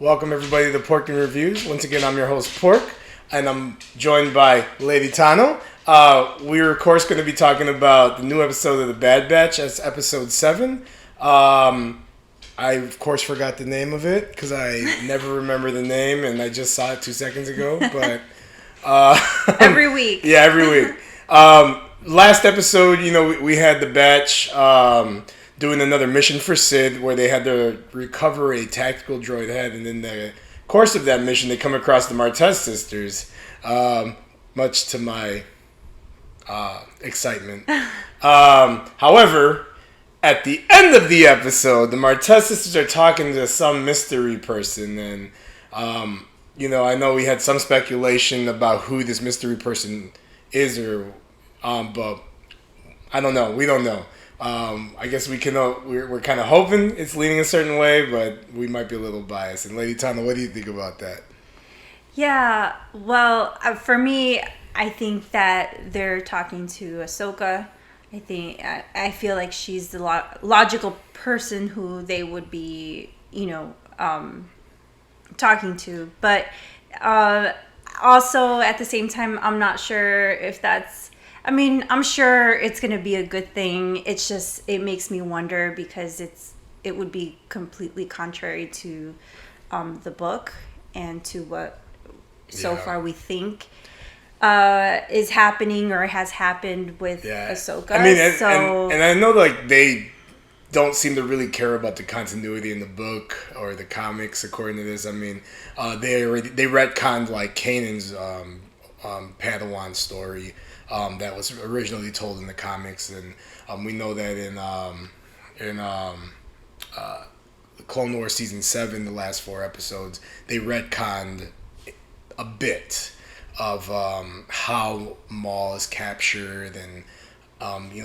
Welcome everybody to the Pork and Reviews. Once again, I'm your host Pork, and I'm joined by Lady Tano. We're of course going to be talking about the new episode of The Bad Batch. That's episode 7. I of course forgot the name of it because I never remember the name, and I just saw it 2 seconds ago. But every week, yeah, every week. Last episode, we had the Batch doing another mission for Sid, where they had to recover a tactical droid head, and in the course of that mission, they come across the Martez sisters, much to my excitement. However, at the end of the episode, the Martez sisters are talking to some mystery person, and I know we had some speculation about who this mystery person is, but I don't know. We don't know. I guess we're kind of hoping it's leaning a certain way, but we might be a little biased. And Lady Tana, what do you think about that? Yeah, well, for me, I think that they're talking to Ahsoka. I feel like she's the logical person who they would be, talking to. But also at the same time, I'm not sure if that's. I'm sure it's going to be a good thing. It's just, it makes me wonder because it would be completely contrary to the book and to what so far we think is happening or has happened with Ahsoka. And I know they don't seem to really care about the continuity in the book or the comics, according to this. they retconned Kanan's Padawan story. That was originally told in the comics, and we know that in Clone Wars Season 7, the last 4 episodes, they retconned a bit of how Maul is captured and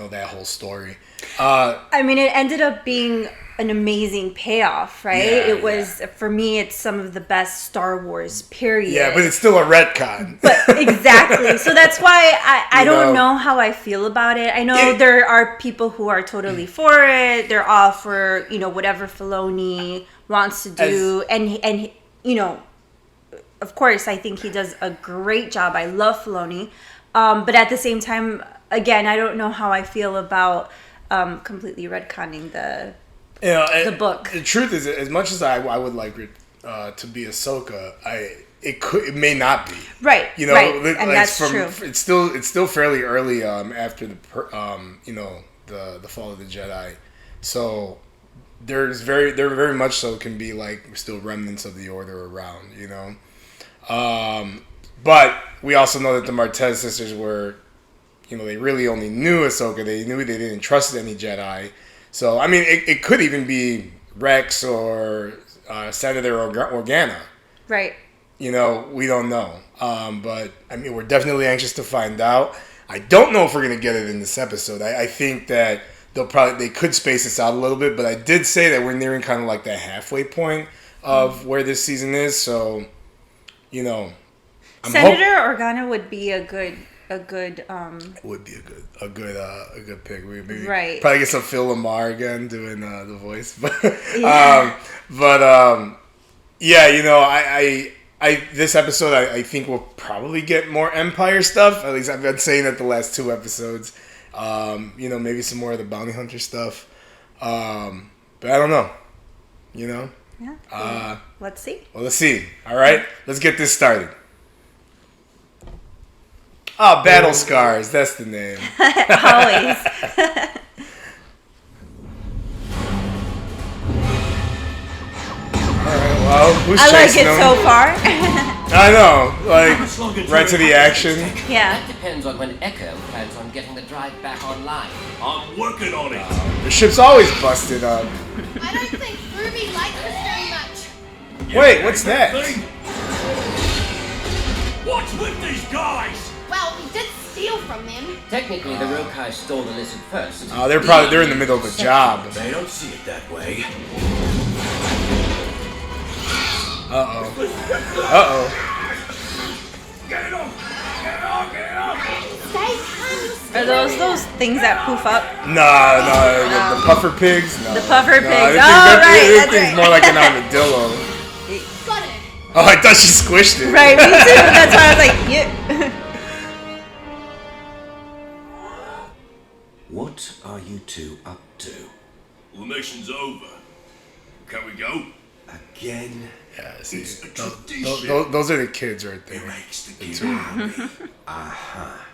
that whole story. It ended up being an amazing payoff, right? It was, for me, it's some of the best Star Wars, period. Yeah, but it's still a retcon. But exactly. So that's why I don't know how I feel about it. I know there are people who are totally for it. They're all for, whatever Filoni wants to do. And of course, I think he does a great job. I love Filoni. But at the same time, again, I don't know how I feel about completely retconning the book. The truth is, as much as I would like it to be Ahsoka, it may not be. Right. Right. And that's true. It's still fairly early after the fall of the Jedi, so there very much so can be still remnants of the Order around, but we also know that the Martez sisters were, they really only knew Ahsoka. They knew they didn't trust any Jedi. So, it could even be Rex or Senator Organa. Right. We don't know. But, we're definitely anxious to find out. I don't know if we're going to get it in this episode. I think that they could space this out a little bit, but I did say that we're nearing kind of that halfway point of where this season is. So, Senator Organa would be a good would be a good pick. We maybe right. Probably get some Phil Lamar again doing the voice, but this episode I think we'll probably get more Empire stuff. At least I've been saying that the last 2 episodes. Maybe some more of the bounty hunter stuff. But I don't know. Yeah. Let's see. Well, let's see. All right, let's get this started. Oh, Battle Scars. That's the name. Always. Alright, well, who's I like chasing it them? so far. I know. Right to the action. Yeah. That depends on when Echo plans on getting the drive back online. I'm working on it. The ship's always busted up. I don't think Ruby likes us very much. Wait, what's that? What's with these guys? Well, we did steal from them. Technically, the Rokai stole the lizard first. They're in the middle of a job. They don't see it that way. Uh-oh. Get on! Stay calm. Are those things that poof up? No, the puffer pigs. No. The puffer pigs. This That's thing's right. more like an armadillo. But Oh, I thought she squished it. Right, me too. That's why I was like, yeah. What are you two up to? Well, the mission's over. Can we go? Again? Yeah, see, It's a tradition. those are the kids right It there. makes the kid happy. Aha.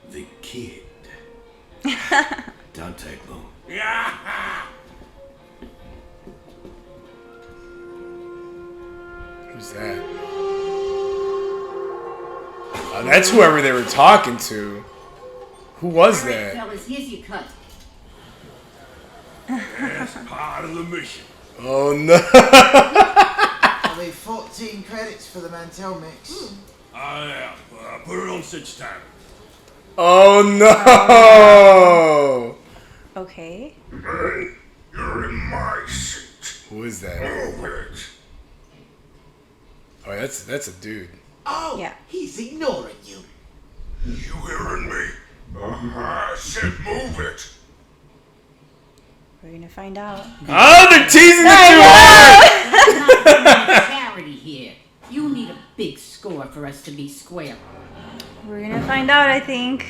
The kid. Don't take long. Who's that? Oh, that's whoever they were talking to. Who was that? Fellas, here's your cut. That's part of the mission. Oh no! I need 14 credits for the Mantel mix. Yeah. Put it on 6 times. Oh no! Okay. Hey, you're in my seat. Who is that? Move it. Oh, that's a dude. Oh, Yeah. he's ignoring you. You hearing me? I said move it. We're gonna find out. Oh, they're teasing it too hard. I'm not doing charity here. You need a big score for us to be square. We're gonna find out, I think.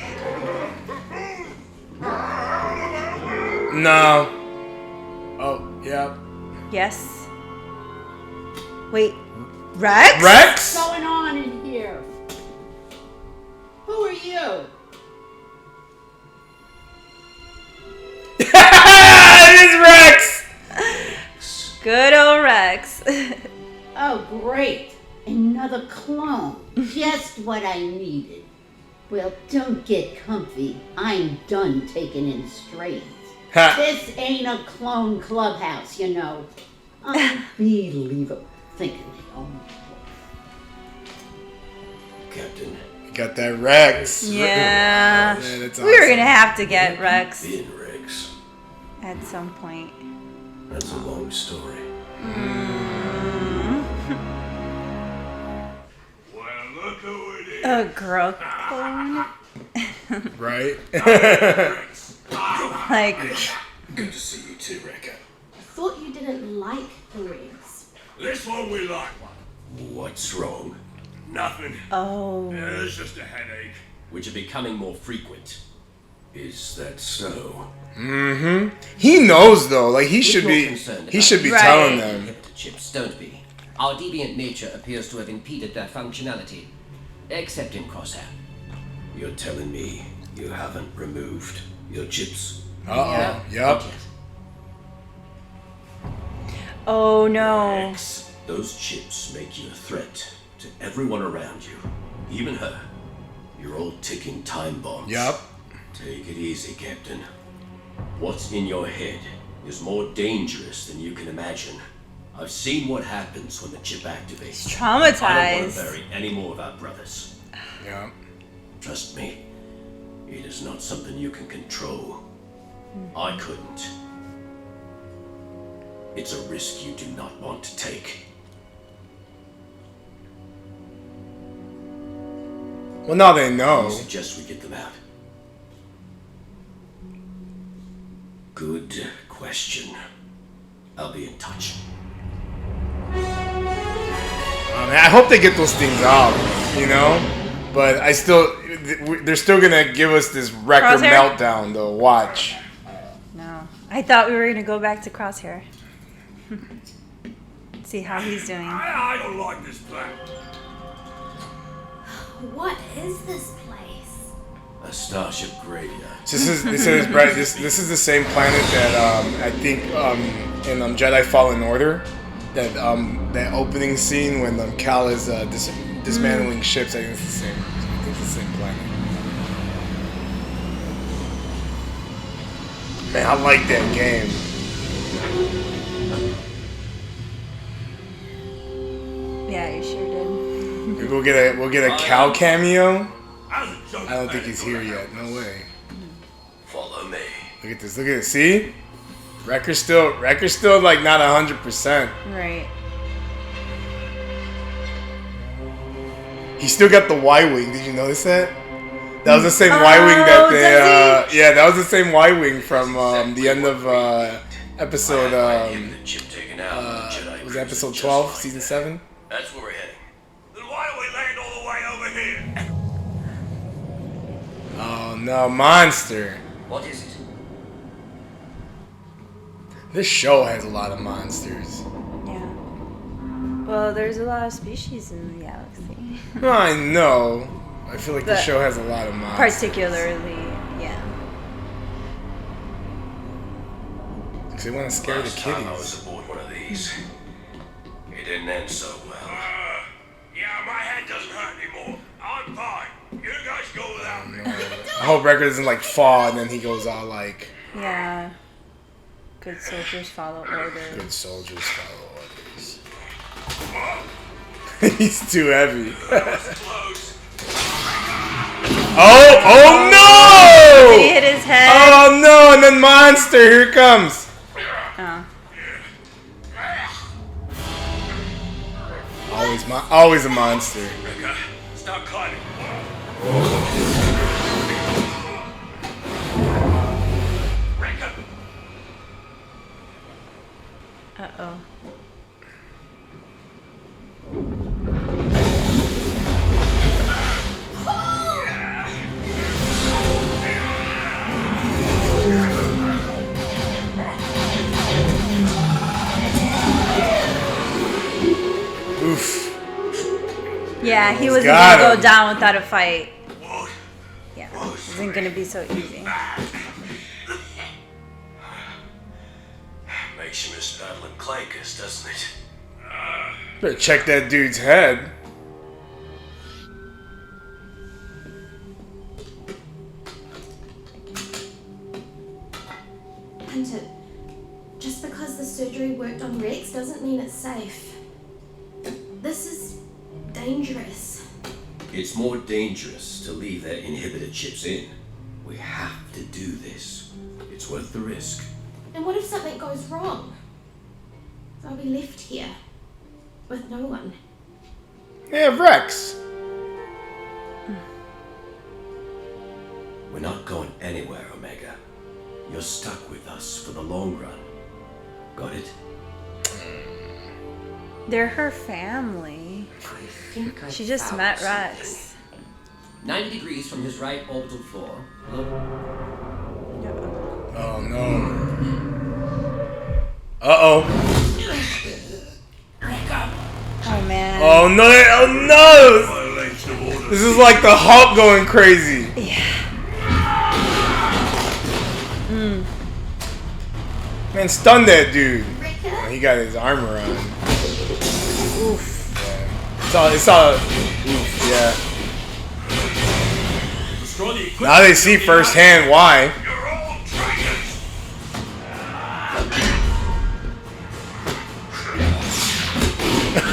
No. Oh, yeah. Yes. Wait. Rex? Rex? What's going on in here? Who are you? It is Rex. Good old Rex. Oh, great. Another clone. Just what I needed. Well, don't get comfy. I'm done taking in strays. Ha. This ain't a clone clubhouse, you know. Unbelievable. Thinking they own me. Captain. You got that Rex. Yeah. Man, that's We were awesome. gonna have to get Rex In Rex. at some point. That's a long story. Well, look who it is. A girl clone. Right? Like, Good to see you too, Rekka. I thought you didn't like the rings. This one we like. What's wrong? Nothing. oh. It's just a headache. Which are becoming more frequent. Is that so? Mm-hmm. He knows though. Like he should you're be. concerned He about should be Right. telling them. Inhibitor chips, don't be. Our deviant nature appears to have impeded their functionality. Except in Crosshair. You're telling me you haven't removed your chips? Uh oh. Yup. Not yet. Oh no. X. Those chips make you a threat to everyone around you. Even her. You're all ticking time bombs. Yup. Take it easy, Captain. What's in your head is more dangerous than you can imagine. I've seen what happens when the chip activates. He's I don't want to traumatized. bury any more of our brothers. Yup. Trust me, it is not something you can control. I couldn't. It's a risk you do not want to take. Well, now they I know. suggest we get them out. Good question. I'll be in touch. I hope they get those things out. You know. But I still. They're still gonna give us this record Crosshair? meltdown though. Watch. No. I thought we were gonna go back to Crosshair. See how he's doing. I don't like this plan. What is this place? A starship graveyard. This is Brett. This is the same planet that I think in Jedi Fallen Order, that that opening scene when Cal is dismantling ships. I think it's the same. I think it's the same planet. Man, I like that game. Yeah, you sure did. Maybe we'll get a Cal cameo. I I don't think he's here yet. No way. Follow me. Look at this. Look at it. See, Wrecker's still like not 100%. Right. He still got the Y-wing. Did you notice that? That was the same Y-wing that they. does Yeah, that was the same Y-wing from the end of episode. The chip taken out. The Jedi Was it cruiser episode just 12, like season that. 7? That's where we're heading. no, monster. What is it? This show has a lot of monsters. Yeah. Well, there's a lot of species in the galaxy. I know. I feel like the But show has a lot of monsters. Particularly, yeah. Because they want to scare the Last time I kiddies. was aboard one of these, it didn't end so well. Yeah, my head doesn't hurt anymore. I'm fine. You guys go without me. I hope Wrecker doesn't like fall and then he goes all like, Yeah. Good soldiers follow orders. good soldiers follow orders. He's too heavy. Close. Oh no! He hit his head. Oh no! And then monster, here it comes. Oh. Always a monster. Rebecca, start climbing. Rebecca. Uh-oh. Oof. Yeah, he wasn't Got gonna him. go down without a fight. What? Yeah, it wasn't gonna be so easy. Makes you miss battling clankers, doesn't it? Better check that dude's head. Hunter, just because the surgery worked on Rex doesn't mean it's safe. This is dangerous. It's more dangerous to leave their inhibitor chips in. We have to do this. It's worth the risk. And what if something goes wrong? I'll be left here with no one. Yeah, Rex. We're not going anywhere, Omega. You're stuck with us for the long run. Got it? They're her family. I think I She just found met something. Rex. 90 degrees from his right orbital floor. Look, Oh no. Uh-oh. Oh man. Oh no, oh no! Violation of order. This is like the Hulk going crazy. Man, stun that dude. Oh, he got his armor on. Oof. Yeah. It's all, oof, yeah. Destroy the equipment. Now they see firsthand why. You're all traitors.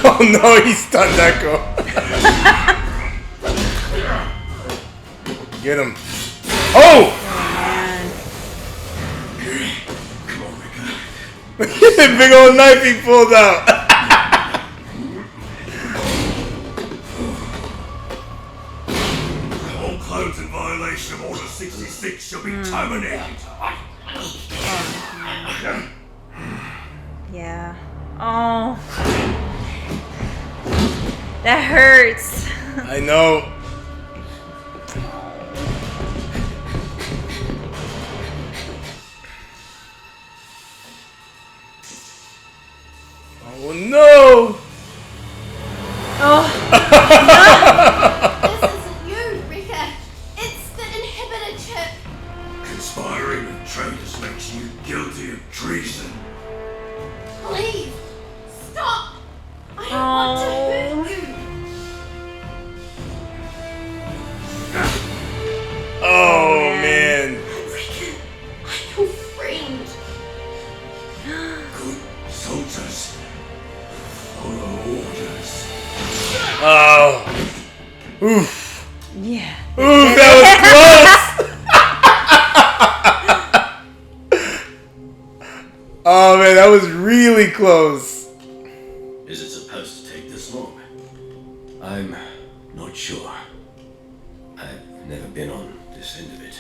Oh no, he stunned Echo. Get him. Oh! Big old knife he pulled out. All clones in violation of Order 66 shall be terminated. Yeah. Oh. That hurts. I know. Oh no! Oh. This isn't you, Rika. It's the inhibitor chip. Conspiring with traitors makes you guilty of treason. Please, stop. I don't want to hurt you. Oh man. Rika, I'm your friend. Good soldiers follow orders. Oh. Oof. Yeah. Oof, that was close. Oh man, that was really close. Is it supposed to take this long? I'm not sure. I've never been on this end of it.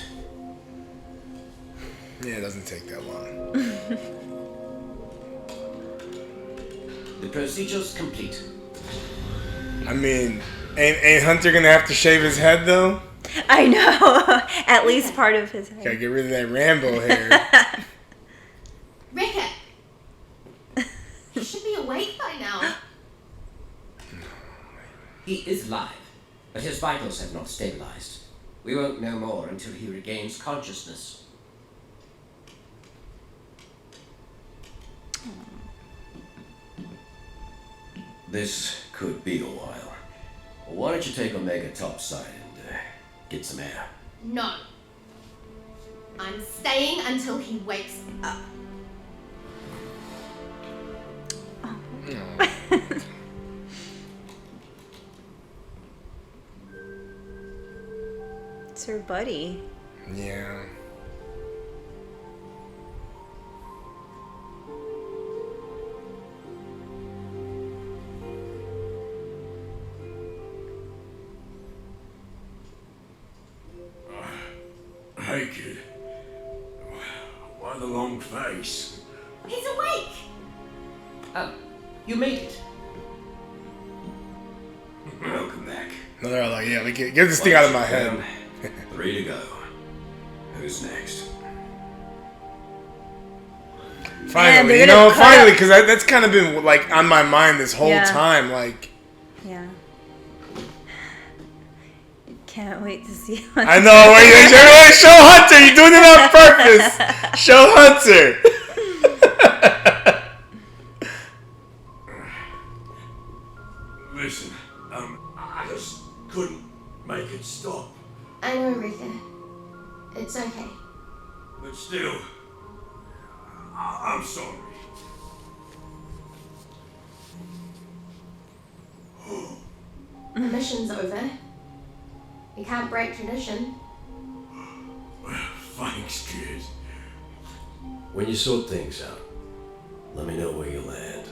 Yeah, it doesn't take that long. the procedure's complete. I mean, ain't Hunter gonna have to shave his head though? I know. At least part of his Gotta head. get rid of that Rambo hair. Rickett! He should be awake by now. He is alive, but his vitals have not stabilized. We won't know more until he regains consciousness. This could be a while. Why don't you take Omega topside and get some air? No. I'm staying until he wakes up. It's her buddy. Yeah. Hey, kid. Why the long face? He's awake! Oh, you made it. Welcome back. No, they're all like, yeah, get this thing out of my head. 3 to go. Who's next? Finally, they're you gonna know, cut finally, up- because that's kind of been like on my mind this whole Yeah. time. Like, Yeah. Can't wait to see. I know, wait, show Hunter, you're doing it on purpose. Show Hunter. Listen, I just couldn't make it stop. I know, Rickett. It's okay. But still, I'm sorry. The mission's over. You can't break tradition. Thanks, kid. When you sort things out, let me know where you land.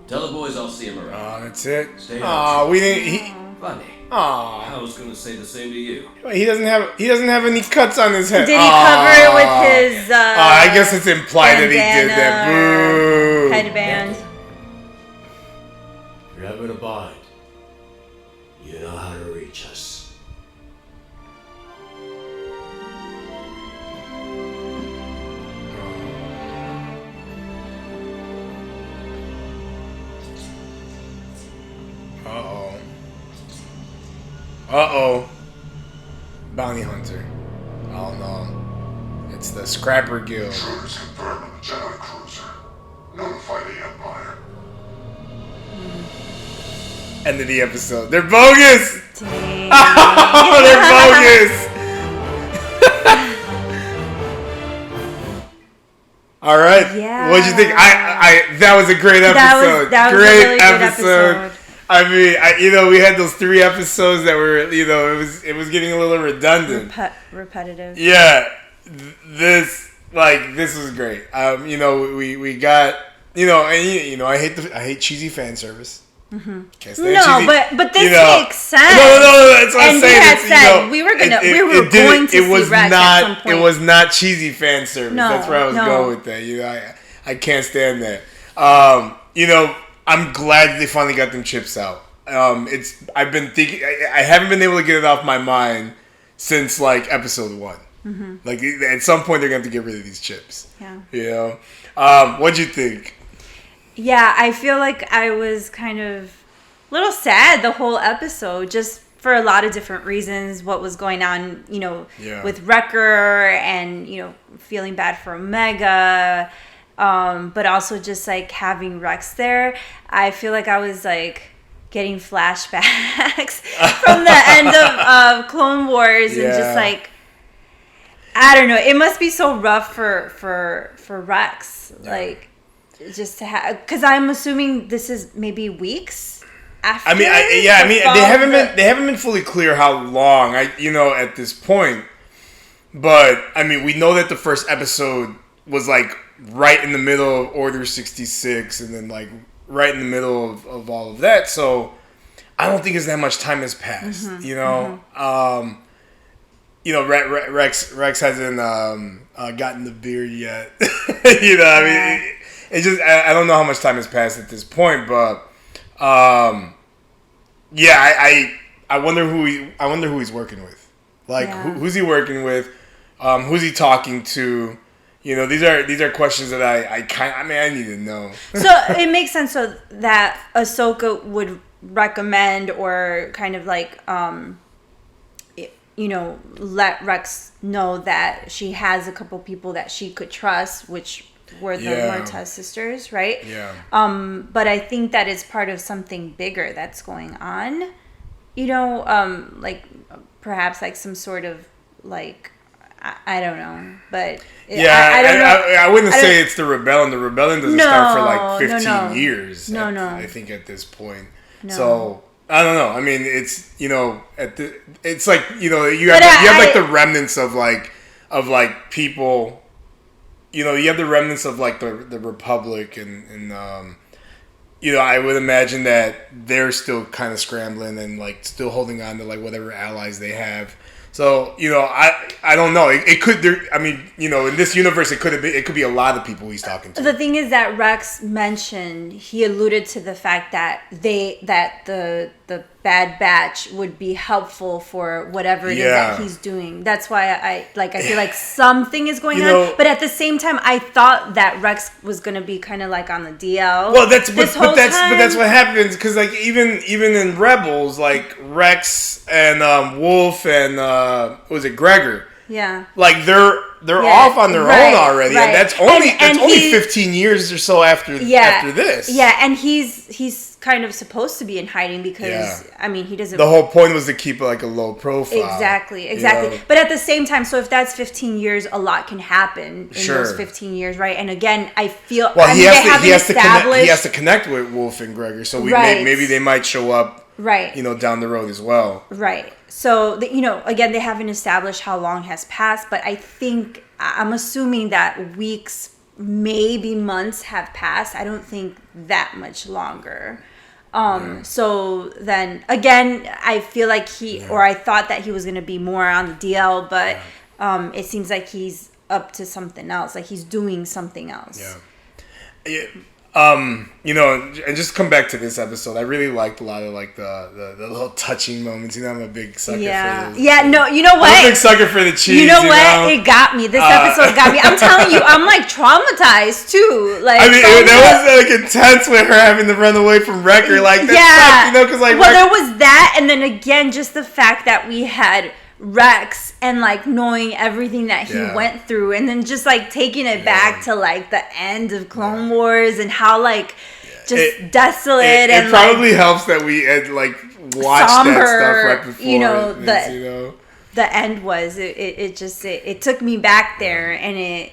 Tell the boys I'll see him around. Oh, that's it. Stay Aw, out. we didn't. Funny. Aw, I was gonna say the same to you. he doesn't have any cuts on his head. Did he Aw. cover it with his? I guess it's implied that he did that. bandana or Boo. Headband. If you're having a bind, you know how to reach us. Uh-oh. Uh-oh. Bounty hunter. Oh no. It's the Scrapper Guild. Intruders confirmed on the Jedi cruiser. Notify the Empire. End of the episode. They're bogus! Dang. Oh, they're bogus! All right. Yeah. What'd you think? That was a great episode. That was a really good episode. I mean, we had those 3 episodes that were, it was getting a little redundant. Repetitive. Yeah. This was great. We got, and I hate cheesy fan service. Mm-hmm. Can't stand No, cheesy, but this makes sense. No, that's what I'm And saying. we had It's, said we were going to see Rex at some point. It was not cheesy fan service. No, That's where I was no. going with that. I can't stand that. I'm glad they finally got them chips out. I've been thinking. I haven't been able to get it off my mind since like episode 1. Mm-hmm. Like at some point they're going to have to get rid of these chips. Yeah. What'd you think? Yeah, I feel like I was kind of a little sad the whole episode, just for a lot of different reasons. What was going on, with Wrecker, and feeling bad for Omega, but also just like having Rex there. I feel like I was like getting flashbacks from the end of Clone Wars, and just like, I don't know. It must be so rough for Rex, like. Just to have, because I'm assuming this is maybe weeks after. They haven't been fully clear how long. At this point, but we know that the first episode was like right in the middle of Order 66, and then like right in the middle of all of that. So I don't think it's that much time has passed. Mm-hmm. Rex hasn't gotten the beard yet. It's just I don't know how much time has passed at this point, but I wonder who he's working with. Like, who's he working with? Who's he talking to? You know, these are questions that I need to know. So it makes sense so that Ahsoka would recommend or kind of like, let Rex know that she has a couple people that she could trust, which were the Martez sisters, right? Yeah. But I think that is part of something bigger that's going on. Like perhaps like some sort of like, I don't know, but I don't know. I wouldn't say it's the rebellion. The rebellion doesn't start for like 15 years. No. I think at this point. No. So I don't know. I mean, it's it's like you have like the remnants of like people. You have the remnants of like the Republic and I would imagine that they're still kind of scrambling and like still holding on to like whatever allies they have. So I don't know. It could. In this universe, it could be a lot of people he's talking to. The thing is that Rex mentioned, he alluded to the fact that the Bad Batch would be helpful for whatever it is that he's doing. That's why I feel like something is going on. But at the same time, I thought that Rex was going to be kind of like on the DL. Well, that's what happens because like even in Rebels, like Rex and Wolf and was it Gregor? Yeah. Like they're off on their own already, and that's only 15 years or so after this. Yeah, and he's kind of supposed to be in hiding because he doesn't. The whole point was to keep like a low profile. Exactly. But at the same time, so if that's 15 years, a lot can happen in those 15 years, right? And again, I feel he has to connect with Wolf and Gregor, so maybe they might show up. Right. Down the road as well. Right. So, again, they haven't established how long has passed, but I'm assuming that weeks, maybe months have passed. I don't think that much longer. So then, again, I feel like I thought that he was going to be more on the DL, but it seems like he's up to something else. Like he's doing something else. Yeah. And just come back to this episode. I really liked a lot of like the little touching moments. I'm a big sucker for this. Yeah, no, you know what? I'm a big sucker for the cheese. You know what? It got me. This episode got me. I'm telling you, I'm like traumatized too. Like that was like intense with her having to run away from Wrecker. Like that sucked, because like there was that, and then again, just the fact that we had Rex and like knowing everything that he went through, and then just like taking it back to like the end of Clone Wars and how like just desolate and it probably helps that we had like watched somber, that stuff right before the end was it took me back there, and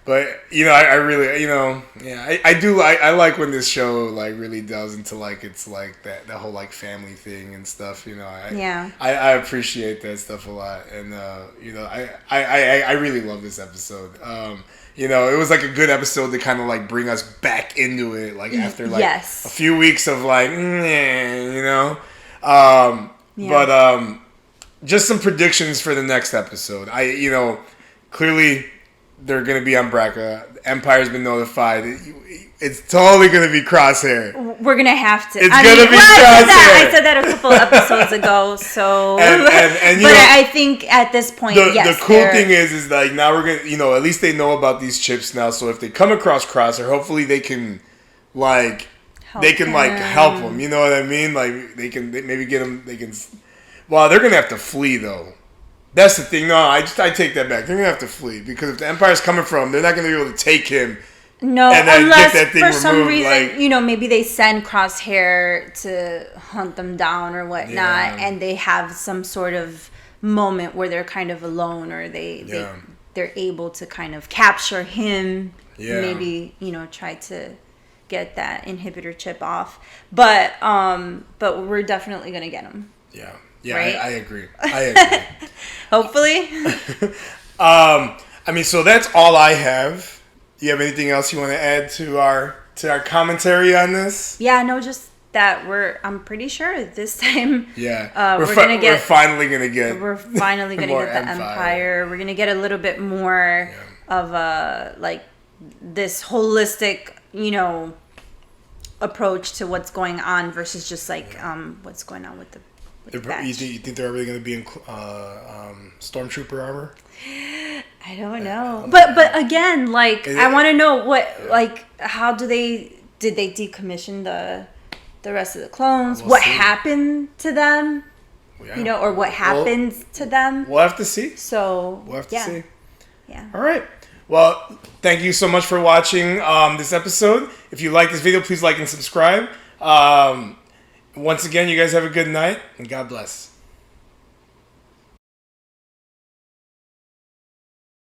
but I really I like when this show like really delves into like it's like that whole like family thing and stuff. I appreciate that stuff a lot, and I really love this episode. It was like a good episode to kind of like bring us back into it, like after like a few weeks of like but just some predictions for the next episode. Clearly they're going to be on Braca. Empire's been notified. It's totally going to be Crosshair. We're going to have to. It's going to be Crosshair. I said that a couple episodes ago. So, and I think at this point, the cool thing is like now we're going to, at least they know about these chips now. So if they come across Crosshair, hopefully they can like help him. You know what I mean? Like they maybe get him. Well, they're going to have to flee though. That's the thing. No, I take that back. They're gonna have to flee because if the Empire's coming from them, they're not gonna be able to take him. No, and then unless get that thing for some removed, reason, maybe they send Crosshair to hunt them down or whatnot, and they have some sort of moment where they're kind of alone, or they're able to kind of capture him. Yeah. Maybe try to get that inhibitor chip off, but we're definitely gonna get him. Yeah. Yeah, right? I agree. Hopefully. So that's all I have. Do you have anything else you want to add to our commentary on this? Yeah, no, just that I'm pretty sure this time. Yeah, we're finally gonna get the Empire. We're gonna get a little bit more of like this holistic, approach to what's going on versus just like what's going on with You think they're really going to be in stormtrooper armor? I don't know. But again, like, I want to know how did they decommission the rest of the clones? What happened to them? Yeah. Or what happens to them? We'll have to see. So we'll have to see. Yeah. All right. Well, thank you so much for watching this episode. If you like this video, please like and subscribe. Once again, you guys have a good night, and God bless.